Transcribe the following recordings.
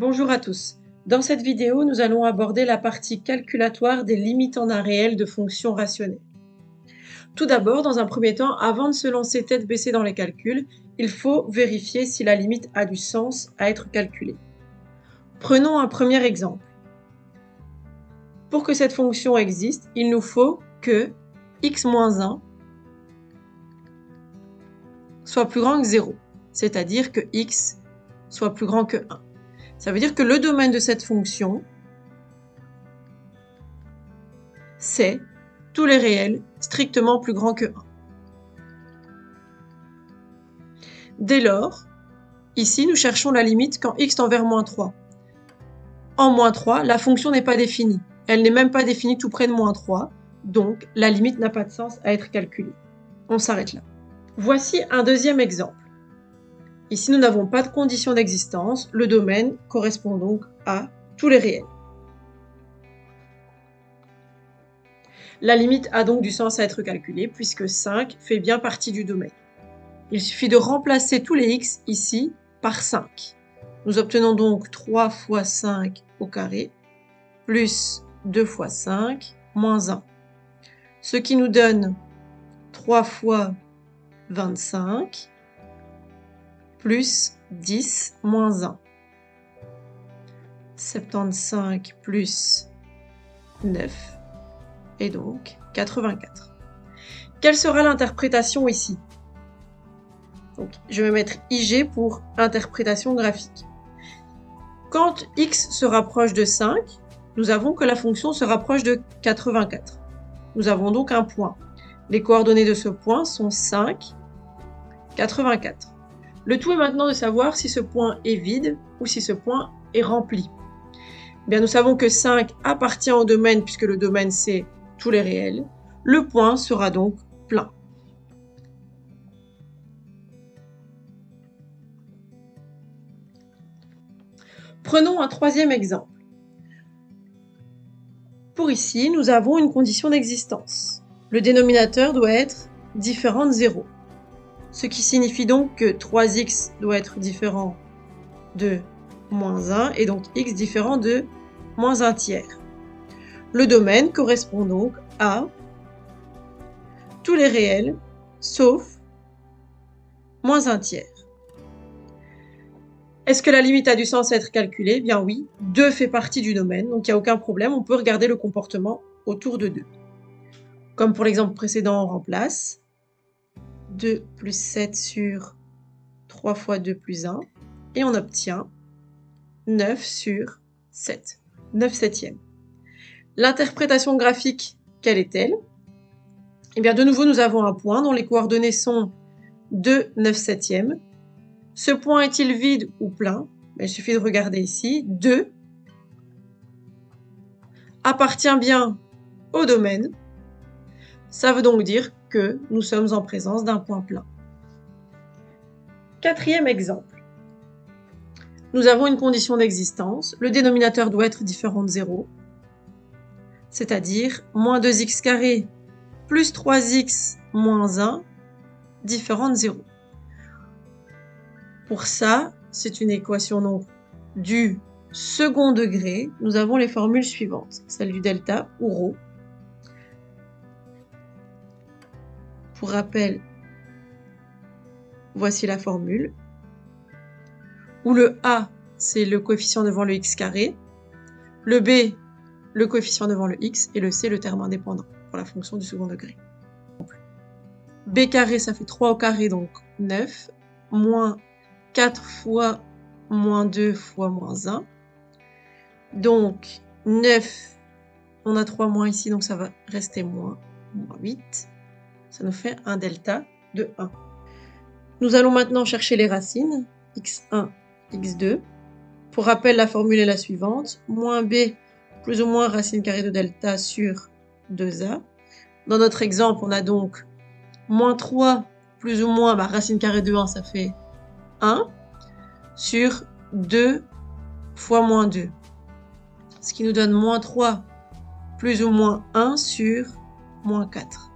Bonjour à tous. Dans cette vidéo, nous allons aborder la partie calculatoire des limites en un réel de fonctions rationnelles. Tout d'abord, dans un premier temps, avant de se lancer tête baissée dans les calculs, il faut vérifier si la limite a du sens à être calculée. Prenons un premier exemple. Pour que cette fonction existe, il nous faut que x-1 soit plus grand que 0, c'est-à-dire que x soit plus grand que 1. Ça veut dire que le domaine de cette fonction, c'est tous les réels strictement plus grands que 1. Dès lors, ici, nous cherchons la limite quand x tend vers moins 3. En moins 3, la fonction n'est pas définie. Elle n'est même pas définie tout près de moins 3, donc la limite n'a pas de sens à être calculée. On s'arrête là. Voici un deuxième exemple. Ici, nous n'avons pas de condition d'existence. Le domaine correspond donc à tous les réels. La limite a donc du sens à être calculée puisque 5 fait bien partie du domaine. Il suffit de remplacer tous les x ici par 5. Nous obtenons donc 3 fois 5 au carré plus 2 fois 5 moins 1. Ce qui nous donne 3 fois 25 plus 10 moins 1. 75 plus 9 et donc 84. Quelle sera l'interprétation ici ? Donc, je vais mettre IG pour interprétation graphique. Quand x se rapproche de 5, nous avons que la fonction se rapproche de 84. Nous avons donc un point. Les coordonnées de ce point sont 5, 84. Le tout est maintenant de savoir si ce point est vide ou si ce point est rempli. Bien, nous savons que 5 appartient au domaine puisque le domaine c'est tous les réels. Le point sera donc plein. Prenons un troisième exemple. Pour ici, nous avons une condition d'existence. Le dénominateur doit être différent de 0. Ce qui signifie donc que 3x doit être différent de moins 1 et donc x différent de moins 1 tiers. Le domaine correspond donc à tous les réels sauf moins 1 tiers. Est-ce que la limite a du sens à être calculée ? Bien oui, 2 fait partie du domaine, donc il n'y a aucun problème, on peut regarder le comportement autour de 2. Comme pour l'exemple précédent, on remplace 2 plus 7 sur 3 fois 2 plus 1, et on obtient 9 sur 7, 9 septièmes. L'interprétation graphique, quelle est-elle ? Eh bien, de nouveau, nous avons un point dont les coordonnées sont 2, 9 septièmes. Ce point est-il vide ou plein ? Il suffit de regarder ici. 2 appartient bien au domaine. Ça veut donc dire que nous sommes en présence d'un point plein. Quatrième exemple. Nous avons une condition d'existence. Le dénominateur doit être différent de 0, c'est-à-dire moins 2x carré plus 3x moins 1 différent de 0. Pour ça, c'est une équation donc du second degré. Nous avons les formules suivantes, celle du delta ou ρ. Pour rappel, voici la formule, où le A, c'est le coefficient devant le x carré, le B, le coefficient devant le x, et le C, le terme indépendant, pour la fonction du second degré. B carré, ça fait 3 au carré, donc 9, moins 4 fois moins 2 fois moins 1. Donc 9, on a 3 moins ici, donc ça va rester moins 8. Ça nous fait un delta de 1. Nous allons maintenant chercher les racines, x1, x2. Pour rappel, la formule est la suivante, moins b plus ou moins racine carrée de delta sur 2a. Dans notre exemple, on a donc moins 3 plus ou moins racine carrée de 1, ça fait 1, sur 2 fois moins 2. Ce qui nous donne moins 3 plus ou moins 1 sur moins 4.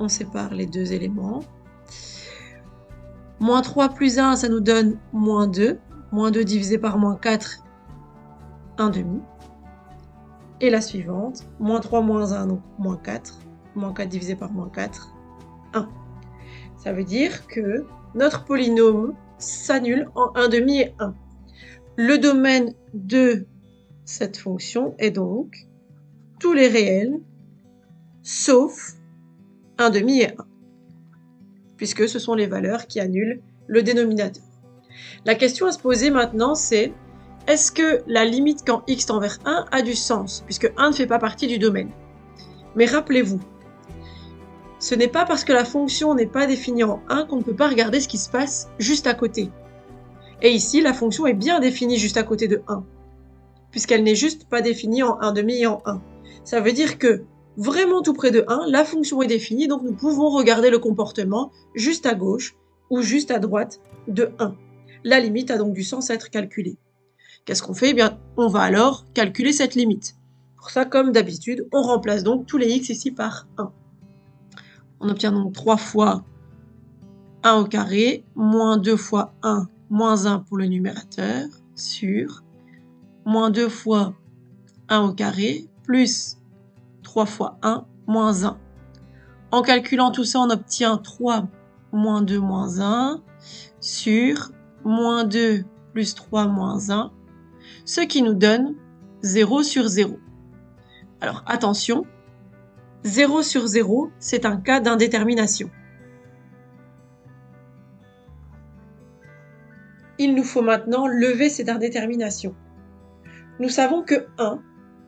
On sépare les deux éléments. Moins 3 plus 1, ça nous donne moins 2. Moins 2 divisé par moins 4, 1 demi. Et la suivante, moins 3 moins 1, donc moins 4. Moins 4 divisé par moins 4, 1. Ça veut dire que notre polynôme s'annule en 1 demi et 1. Le domaine de cette fonction est donc tous les réels sauf 1 demi et 1, puisque ce sont les valeurs qui annulent le dénominateur. La question à se poser maintenant, c'est est-ce que la limite quand x tend vers 1 a du sens, puisque 1 ne fait pas partie du domaine. Mais rappelez-vous, ce n'est pas parce que la fonction n'est pas définie en 1 qu'on ne peut pas regarder ce qui se passe juste à côté. Et ici, la fonction est bien définie juste à côté de 1, puisqu'elle n'est juste pas définie en 1 demi et en 1. Ça veut dire que, vraiment tout près de 1, la fonction est définie, donc nous pouvons regarder le comportement juste à gauche ou juste à droite de 1. La limite a donc du sens à être calculée. Qu'est-ce qu'on fait? Eh bien, on va alors calculer cette limite. Pour ça, comme d'habitude, on remplace donc tous les x ici par 1. On obtient donc 3 fois 1 au carré, moins 2 fois 1, moins 1 pour le numérateur, sur moins 2 fois 1 au carré, plus 3 fois 1, moins 1. En calculant tout ça, on obtient 3 moins 2 moins 1, sur moins 2 plus 3 moins 1, ce qui nous donne 0 sur 0. Alors attention, 0 sur 0, c'est un cas d'indétermination. Il nous faut maintenant lever cette indétermination. Nous savons que 1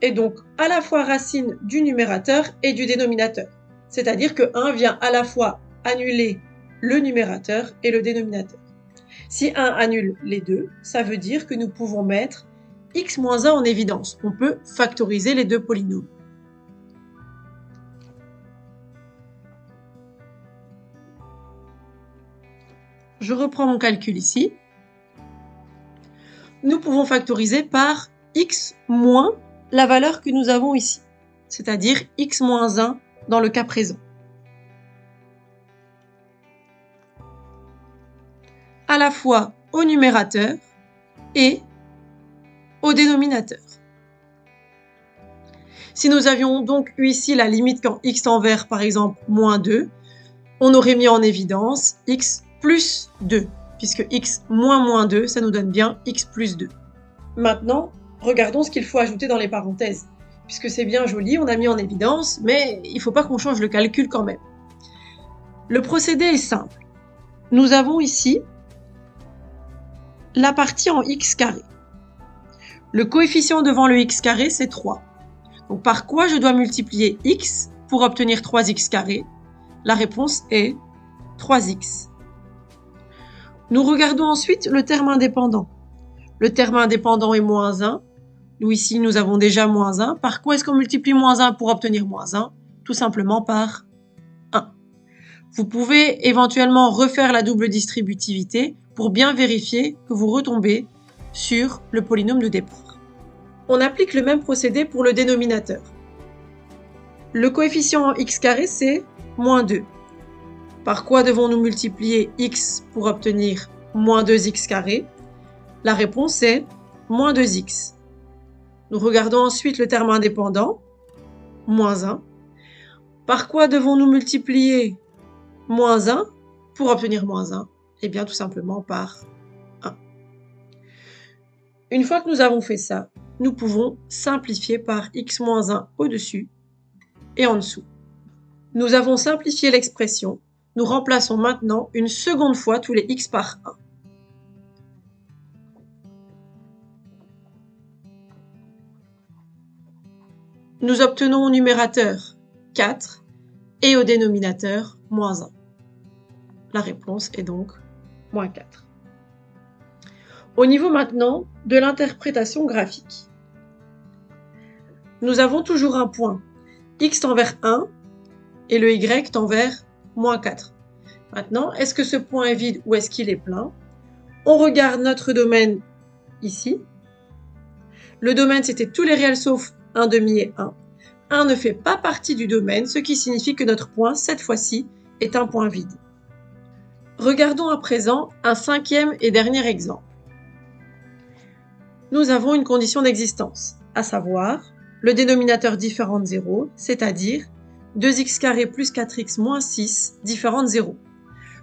est donc à la fois racine du numérateur et du dénominateur. C'est-à-dire que 1 vient à la fois annuler le numérateur et le dénominateur. Si 1 annule les deux, ça veut dire que nous pouvons mettre x moins 1 en évidence. On peut factoriser les deux polynômes. Je reprends mon calcul ici. Nous pouvons factoriser par x moins la valeur que nous avons ici, c'est-à-dire x moins 1 dans le cas présent. À la fois au numérateur et au dénominateur. Si nous avions donc eu ici la limite quand x tend vers, par exemple, moins 2, on aurait mis en évidence x plus 2, puisque x moins moins 2, ça nous donne bien x plus 2. Maintenant, regardons ce qu'il faut ajouter dans les parenthèses. Puisque c'est bien joli, on a mis en évidence, mais il ne faut pas qu'on change le calcul quand même. Le procédé est simple. Nous avons ici la partie en x carré. Le coefficient devant le x carré, c'est 3. Donc par quoi je dois multiplier x pour obtenir 3x carré? La réponse est 3x. Nous regardons ensuite le terme indépendant. Le terme indépendant est moins 1. Nous, ici, nous avons déjà moins 1. Par quoi est-ce qu'on multiplie moins 1 pour obtenir moins 1? Tout simplement par 1. Vous pouvez éventuellement refaire la double distributivité pour bien vérifier que vous retombez sur le polynôme de départ. On applique le même procédé pour le dénominateur. Le coefficient en x carré, c'est moins 2. Par quoi devons-nous multiplier x pour obtenir moins 2x carré? La réponse est moins 2x. Nous regardons ensuite le terme indépendant, moins 1. Par quoi devons-nous multiplier moins 1 pour obtenir moins 1? Eh bien, tout simplement par 1. Une fois que nous avons fait ça, nous pouvons simplifier par x moins 1 au-dessus et en dessous. Nous avons simplifié l'expression. Nous remplaçons maintenant une seconde fois tous les x par 1. Nous obtenons au numérateur 4 et au dénominateur moins 1. La réponse est donc moins 4. Au niveau maintenant de l'interprétation graphique. Nous avons toujours un point. X tend vers 1 et le Y tend vers moins 4. Maintenant, est-ce que ce point est vide ou est-ce qu'il est plein? On regarde notre domaine ici. Le domaine, c'était tous les réels sauf 1 demi et 1. 1 ne fait pas partie du domaine, ce qui signifie que notre point, cette fois-ci, est un point vide. Regardons à présent un cinquième et dernier exemple. nous avons une condition d'existence, à savoir le dénominateur différent de 0, c'est-à-dire 2x² plus 4x moins 6 différent de 0.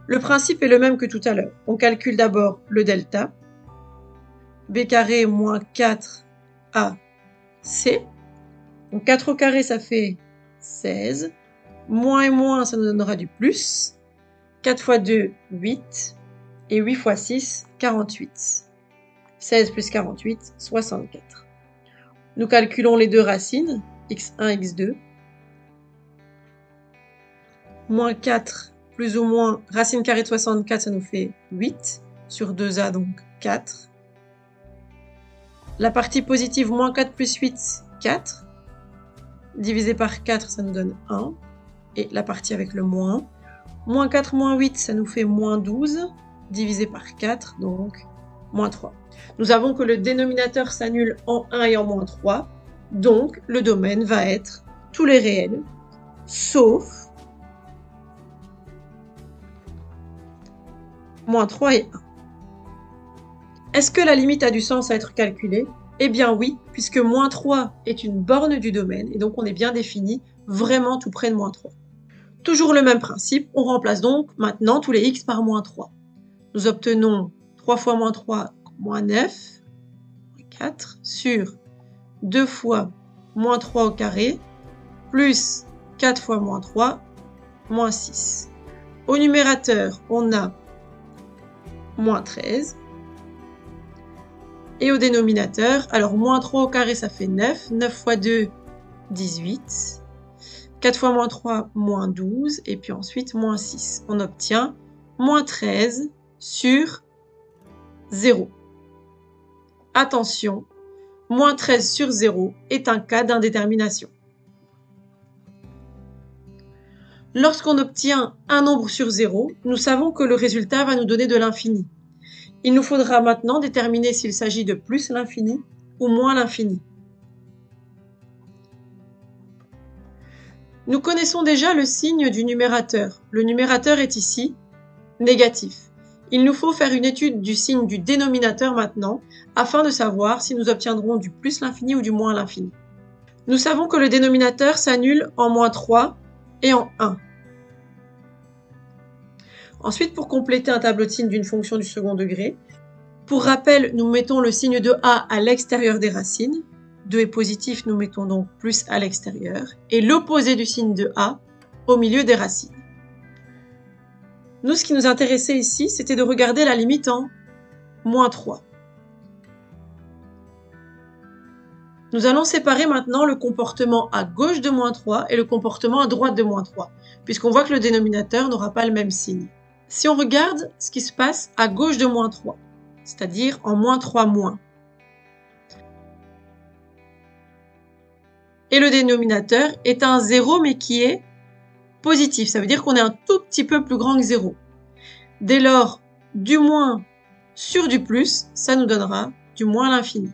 Le principe est le même que tout à l'heure. On calcule d'abord le delta, b² moins 4ac. Donc 4 au carré, ça fait 16. Moins et moins, ça nous donnera du plus. 4 fois 2, 8. Et 8 fois 6, 48. 16 plus 48, 64. Nous calculons les deux racines, x1, x2. Moins 4 plus ou moins racine carrée de 64, ça nous fait 8. Sur 2a, donc 4. La partie positive, moins 4 plus 8, 4. Divisé par 4, ça nous donne 1. Et la partie avec le moins. Moins 4 moins 8, ça nous fait moins 12. Divisé par 4, donc moins 3. Nous avons que le dénominateur s'annule en 1 et en moins 3. Donc, le domaine va être tous les réels, sauf moins 3 et 1. Est-ce que la limite a du sens à être calculée? Eh bien oui, puisque moins 3 est une borne du domaine, et donc on est bien défini vraiment tout près de moins 3. Toujours le même principe, on remplace donc maintenant tous les x par moins 3. Nous obtenons 3 fois moins 3, moins 9, 4, sur 2 fois moins 3 au carré, plus 4 fois moins 3, moins 6. Au numérateur, on a moins 13. Et au dénominateur, alors moins 3 au carré, ça fait 9. 9 fois 2, 18. 4 fois moins 3, moins 12. Et puis ensuite, moins 6. On obtient moins 13 sur 0. Attention, moins 13 sur 0 est un cas d'indétermination. Lorsqu'on obtient un nombre sur 0, nous savons que le résultat va nous donner de l'infini. Il nous faudra maintenant déterminer s'il s'agit de plus l'infini ou moins l'infini. Nous connaissons déjà le signe du numérateur. Le numérateur est ici négatif. Il nous faut faire une étude du signe du dénominateur maintenant, afin de savoir si nous obtiendrons du plus l'infini ou du moins l'infini. Nous savons que le dénominateur s'annule en moins 3 et en 1. Ensuite, pour compléter un tableau de signes d'une fonction du second degré, pour rappel, nous mettons le signe de a à l'extérieur des racines. 2 est positif, nous mettons donc plus à l'extérieur. Et l'opposé du signe de a au milieu des racines. Nous, ce qui nous intéressait ici, c'était de regarder la limite en moins 3. Nous allons séparer maintenant le comportement à gauche de moins 3 et le comportement à droite de moins 3, puisqu'on voit que le dénominateur n'aura pas le même signe. Si on regarde ce qui se passe à gauche de moins 3, c'est-à-dire en moins 3 moins, et le dénominateur est un 0 mais qui est positif, ça veut dire qu'on est un tout petit peu plus grand que 0. Dès lors, du moins sur du plus, ça nous donnera du moins l'infini.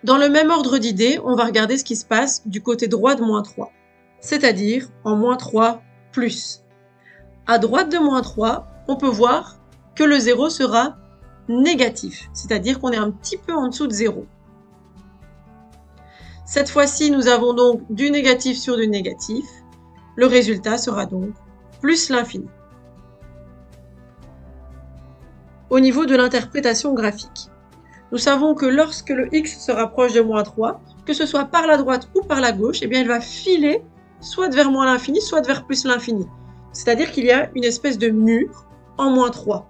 Dans le même ordre d'idées, on va regarder ce qui se passe du côté droit de moins 3, c'est-à-dire en moins 3 plus. À droite de moins 3, on peut voir que le 0 sera négatif, c'est-à-dire qu'on est un petit peu en dessous de 0. Cette fois-ci, nous avons donc du négatif sur du négatif. Le résultat sera donc plus l'infini. Au niveau de l'interprétation graphique, nous savons que lorsque le x se rapproche de moins 3, que ce soit par la droite ou par la gauche, eh bien, elle va filer soit vers moins l'infini, soit vers plus l'infini. C'est-à-dire qu'il y a une espèce de mur en moins 3.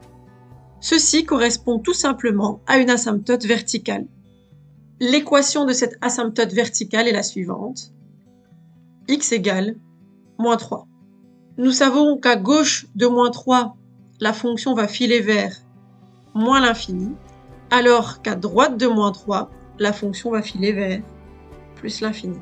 Ceci correspond tout simplement à une asymptote verticale. L'équation de cette asymptote verticale est la suivante. X égale moins 3. Nous savons qu'à gauche de moins 3, la fonction va filer vers moins l'infini, alors qu'à droite de moins 3, la fonction va filer vers plus l'infini.